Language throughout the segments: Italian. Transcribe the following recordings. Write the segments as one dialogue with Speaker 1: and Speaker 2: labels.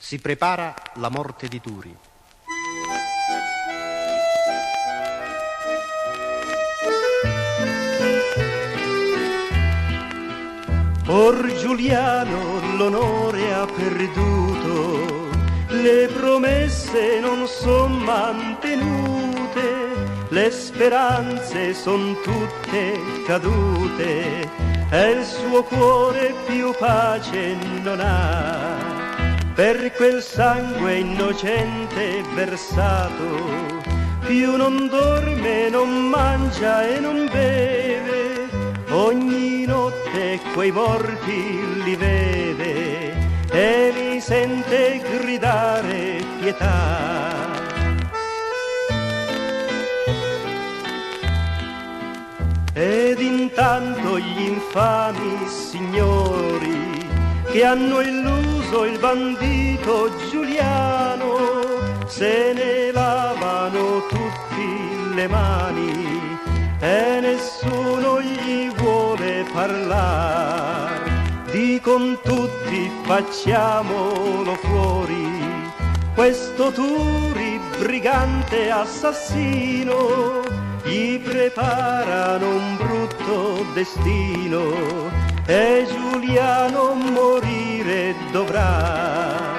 Speaker 1: Si prepara la morte di Turi.
Speaker 2: Or Giuliano l'onore ha perduto, le promesse non son mantenute, le speranze son tutte cadute e il suo cuore più pace non ha. Per quel sangue innocente versato, più non dorme, non mangia e non beve, ogni notte quei morti li vede e li sente gridare pietà. Ed intanto gli infami signori che hanno illuso il bandito Giuliano se ne lavano tutti le mani e nessuno gli vuole parlare. Dicon tutti facciamolo fuori, questo Turi brigante assassino, gli preparano un brutto destino e Giuliano morire dovrà.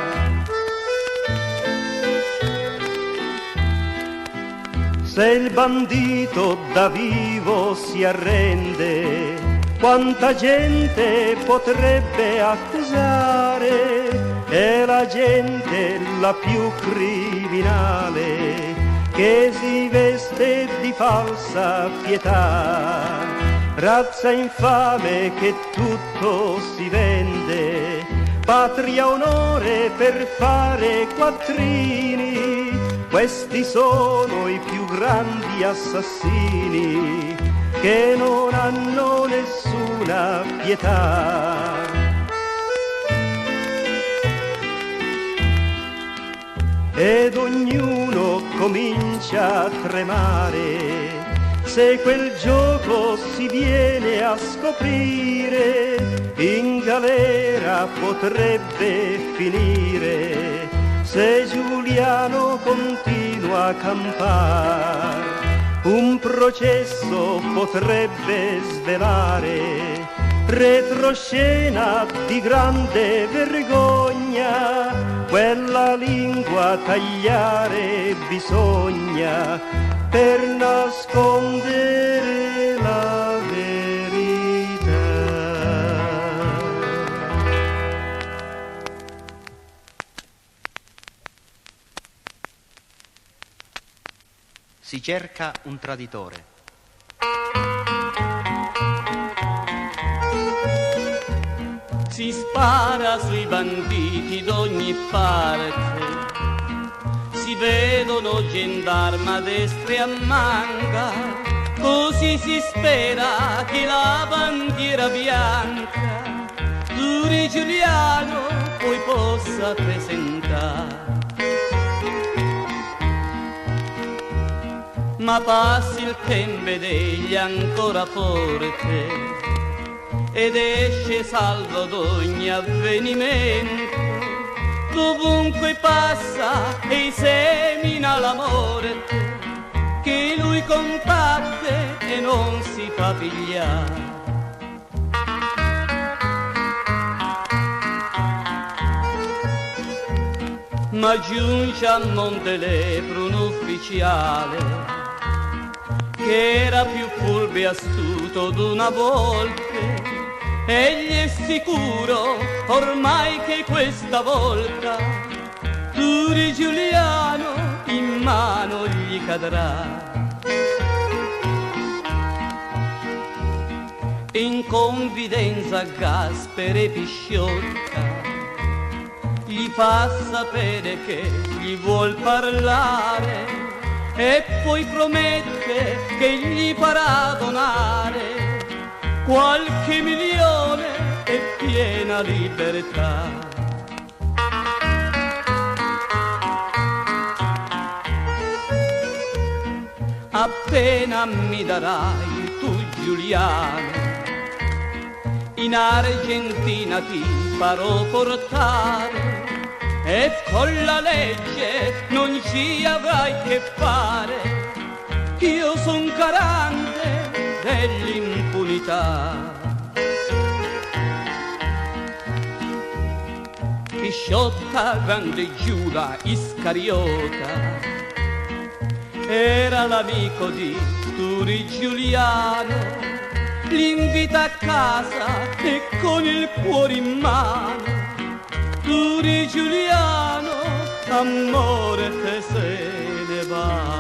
Speaker 2: Se il bandito da vivo si arrende, quanta gente potrebbe accusare, e la gente la più criminale che si veste di falsa pietà, razza infame che tutto si vende, patria onore per fare quattrini, questi sono i più grandi assassini che non hanno nessuna pietà. Ed ognuno comincia a tremare se quel gioco si viene a scoprire, in galera potrebbe finire se Giuliano continua a campare. Un processo potrebbe svelare retroscena di grande vergogna, quella lingua tagliare bisogna per nascondere la verità.
Speaker 1: Si cerca un traditore.
Speaker 3: Si spara sui banditi d'ogni parte, si vedono gendarmi a destra e a manca, così si spera che la bandiera bianca Turi Giuliano poi possa presentare. Ma passi il tempo ed egli ancora forte ed esce salvo d'ogni avvenimento, dovunque passa e semina la morte che lui combatte e non si fa pigliare. Ma giunge a Montelepro un ufficiale che era più furbo e astuto d'una volpe, egli è sicuro ormai che questa volta Turi Giuliano in mano gli cadrà. In confidenza Gaspere Pisciotta gli fa sapere che gli vuol parlare e poi promette che gli farà donare qualche milione e piena libertà. Appena mi darai tu Giuliano, in Argentina ti farò portare e con la legge non ci avrai che fare. Io son garante dell'impunità. Pisciotta, grande Giuda Iscariota, era l'amico di Turi Giuliano, l'invita a casa e con il cuore in mano. Turi Giuliano, amore te se ne va.